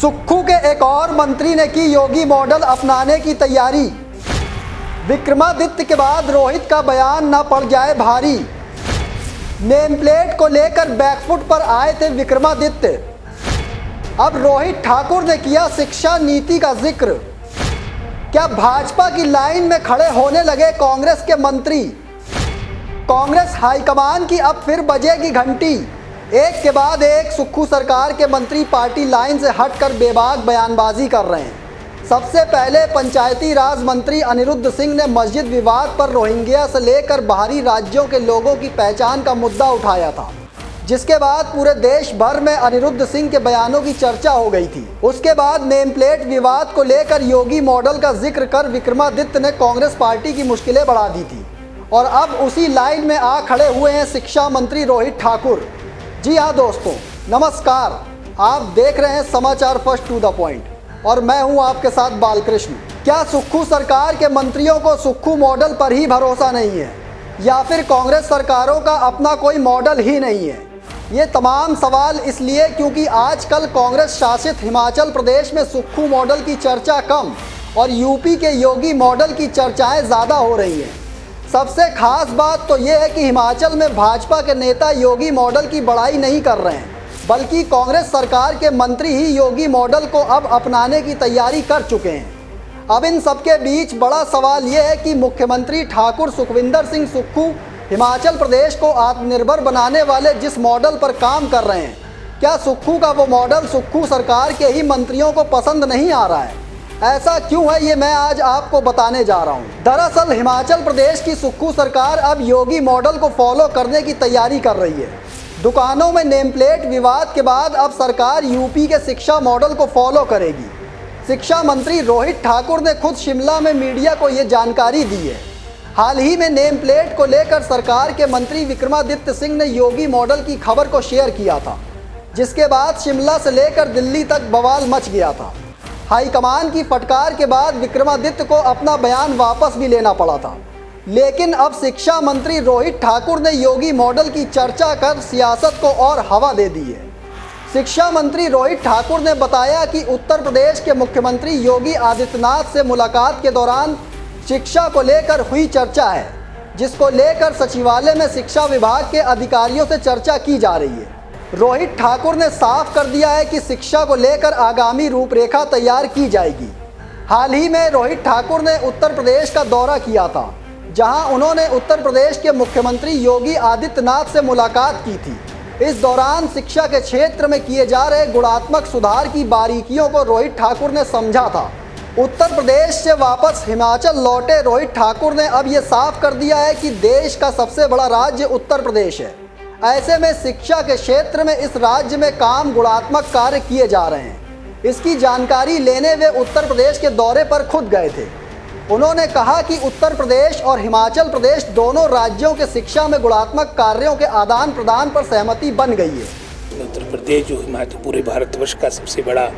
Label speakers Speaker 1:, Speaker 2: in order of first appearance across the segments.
Speaker 1: सुक्खू के एक और मंत्री ने की योगी मॉडल अपनाने की तैयारी। विक्रमादित्य के बाद रोहित का बयान न पड़ जाए भारी। नेम प्लेट को लेकर बैकफुट पर आए थे विक्रमादित्य। अब रोहित ठाकुर ने किया शिक्षा नीति का जिक्र। क्या भाजपा की लाइन में खड़े होने लगे कांग्रेस के मंत्री? कांग्रेस हाईकमान की अब फिर बजेगी घंटी। एक के बाद एक सुक्खू सरकार के मंत्री पार्टी लाइन से हटकर बेबाक बयानबाजी कर रहे हैं। सबसे पहले पंचायती राज मंत्री अनिरुद्ध सिंह ने मस्जिद विवाद पर रोहिंग्या से लेकर बाहरी राज्यों के लोगों की पहचान का मुद्दा उठाया था, जिसके बाद पूरे देश भर में अनिरुद्ध सिंह के बयानों की चर्चा हो गई थी। उसके बाद नेम प्लेट विवाद को लेकर योगी मॉडल का जिक्र कर विक्रमादित्य ने कांग्रेस पार्टी की मुश्किलें बढ़ा दी थी और अब उसी लाइन में आ खड़े हुए हैं शिक्षा मंत्री रोहित ठाकुर। जी हाँ दोस्तों, नमस्कार। आप देख रहे हैं समाचार फर्स्ट टू द पॉइंट और मैं हूं आपके साथ बालकृष्ण। क्या सुक्खू सरकार के मंत्रियों को सुक्खू मॉडल पर ही भरोसा नहीं है या फिर कांग्रेस सरकारों का अपना कोई मॉडल ही नहीं है? ये तमाम सवाल इसलिए क्योंकि आजकल कांग्रेस शासित हिमाचल प्रदेश में सुक्खू मॉडल की चर्चा कम और यूपी के योगी मॉडल की चर्चाएं ज़्यादा हो रही हैं। सबसे खास बात तो ये है कि हिमाचल में भाजपा के नेता योगी मॉडल की बड़ाई नहीं कर रहे हैं, बल्कि कांग्रेस सरकार के मंत्री ही योगी मॉडल को अब अपनाने की तैयारी कर चुके हैं। अब इन सबके बीच बड़ा सवाल ये है कि मुख्यमंत्री ठाकुर सुखविंदर सिंह सुक्खू हिमाचल प्रदेश को आत्मनिर्भर बनाने वाले जिस मॉडल पर काम कर रहे हैं, क्या सुक्खू का वो मॉडल सुक्खू सरकार के ही मंत्रियों को पसंद नहीं आ रहा है? ऐसा क्यों है, ये मैं आज आपको बताने जा रहा हूँ। दरअसल हिमाचल प्रदेश की सुक्खू सरकार अब योगी मॉडल को फॉलो करने की तैयारी कर रही है। दुकानों में नेम प्लेट विवाद के बाद अब सरकार यूपी के शिक्षा मॉडल को फॉलो करेगी। शिक्षा मंत्री रोहित ठाकुर ने खुद शिमला में मीडिया को ये जानकारी दी है। हाल ही में नेम प्लेट को लेकर सरकार के मंत्री विक्रमादित्य सिंह ने योगी मॉडल की खबर को शेयर किया था, जिसके बाद शिमला से लेकर दिल्ली तक बवाल मच गया था। हाईकमान की फटकार के बाद विक्रमादित्य को अपना बयान वापस भी लेना पड़ा था, लेकिन अब शिक्षा मंत्री रोहित ठाकुर ने योगी मॉडल की चर्चा कर सियासत को और हवा दे दी है। शिक्षा मंत्री रोहित ठाकुर ने बताया कि उत्तर प्रदेश के मुख्यमंत्री योगी आदित्यनाथ से मुलाकात के दौरान शिक्षा को लेकर हुई चर्चा है, जिसको लेकर सचिवालय में शिक्षा विभाग के अधिकारियों से चर्चा की जा रही है। रोहित ठाकुर ने साफ कर दिया है कि शिक्षा को लेकर आगामी रूपरेखा तैयार की जाएगी। हाल ही में रोहित ठाकुर ने उत्तर प्रदेश का दौरा किया था, जहां उन्होंने उत्तर प्रदेश के मुख्यमंत्री योगी आदित्यनाथ से मुलाकात की थी। इस दौरान शिक्षा के क्षेत्र में किए जा रहे गुणात्मक सुधार की बारीकियों को रोहित ठाकुर ने समझा था। उत्तर प्रदेश से वापस हिमाचल लौटे रोहित ठाकुर ने अब ये साफ कर दिया है कि देश का सबसे बड़ा राज्य उत्तर प्रदेश है। ऐसे में शिक्षा के क्षेत्र में इस राज्य में काम गुणात्मक कार्य किए जा रहे हैं। इसकी जानकारी लेने वे उत्तर प्रदेश के दौरे पर खुद गए थे। उन्होंने कहा कि उत्तर प्रदेश और हिमाचल प्रदेश दोनों राज्यों के शिक्षा में गुणात्मक कार्यों के आदान प्रदान पर सहमति बन गई है।
Speaker 2: उत्तर प्रदेश जो हिमाचल पूरे भारतवर्ष का सबसे बड़ा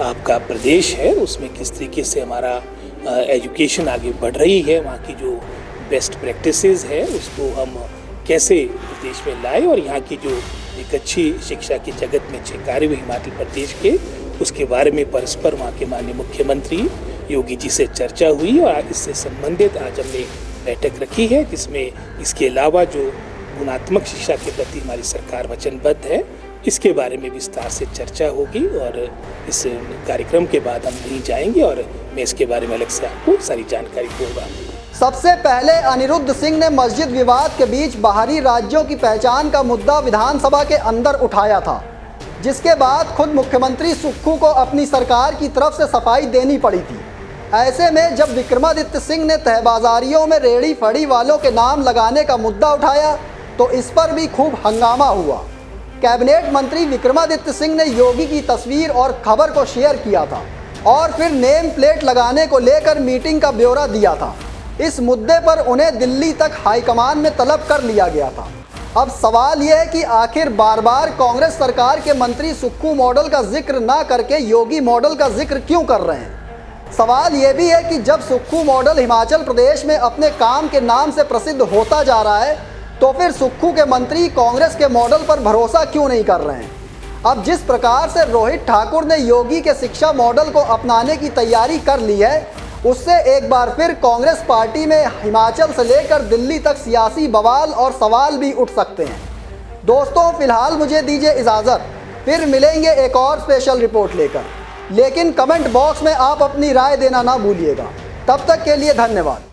Speaker 2: आपका प्रदेश है, उसमें किस तरीके से हमारा एजुकेशन आगे बढ़ रही है, वहाँ की जो बेस्ट प्रैक्टिसेस है उसको हम कैसे देश में लाए और यहाँ की जो एक अच्छी शिक्षा के जगत में अच्छे कार्य हुए हिमाचल प्रदेश के, उसके बारे में परस्पर वहाँ के माननीय मुख्यमंत्री योगी जी से चर्चा हुई और इससे संबंधित आज हमने बैठक रखी है, जिसमें इसके अलावा जो गुणात्मक शिक्षा के प्रति हमारी सरकार वचनबद्ध है, इसके बारे में विस्तार से चर्चा होगी और इस कार्यक्रम के बाद हम वहीं जाएंगे और मैं इसके बारे में अलग से आपको सारी जानकारी दूंगा।
Speaker 1: सबसे पहले अनिरुद्ध सिंह ने मस्जिद विवाद के बीच बाहरी राज्यों की पहचान का मुद्दा विधानसभा के अंदर उठाया था, जिसके बाद खुद मुख्यमंत्री सुक्खू को अपनी सरकार की तरफ से सफाई देनी पड़ी थी। ऐसे में जब विक्रमादित्य सिंह ने तहबाजारियों में रेहड़ी फड़ी वालों के नाम लगाने का मुद्दा उठाया तो इस पर भी खूब हंगामा हुआ। कैबिनेट मंत्री विक्रमादित्य सिंह ने योगी की तस्वीर और खबर को शेयर किया था और फिर नेम प्लेट लगाने को लेकर मीटिंग का ब्यौरा दिया था। इस मुद्दे पर उन्हें दिल्ली तक हाईकमान में तलब कर लिया गया था। अब सवाल यह है कि आखिर बार बार कांग्रेस सरकार के मंत्री सुक्खू मॉडल का जिक्र ना करके योगी मॉडल का जिक्र क्यों कर रहे हैं? सवाल यह भी है कि जब सुक्खू मॉडल हिमाचल प्रदेश में अपने काम के नाम से प्रसिद्ध होता जा रहा है, तो फिर सुक्खू के मंत्री कांग्रेस के मॉडल पर भरोसा क्यों नहीं कर रहे हैं? अब जिस प्रकार से रोहित ठाकुर ने योगी के शिक्षा मॉडल को अपनाने की तैयारी कर ली है, उससे एक बार फिर कांग्रेस पार्टी में हिमाचल से लेकर दिल्ली तक सियासी बवाल और सवाल भी उठ सकते हैं। दोस्तों, फिलहाल मुझे दीजिए इजाज़त, फिर मिलेंगे एक और स्पेशल रिपोर्ट लेकर। लेकिन कमेंट बॉक्स में आप अपनी राय देना ना भूलिएगा। तब तक के लिए धन्यवाद।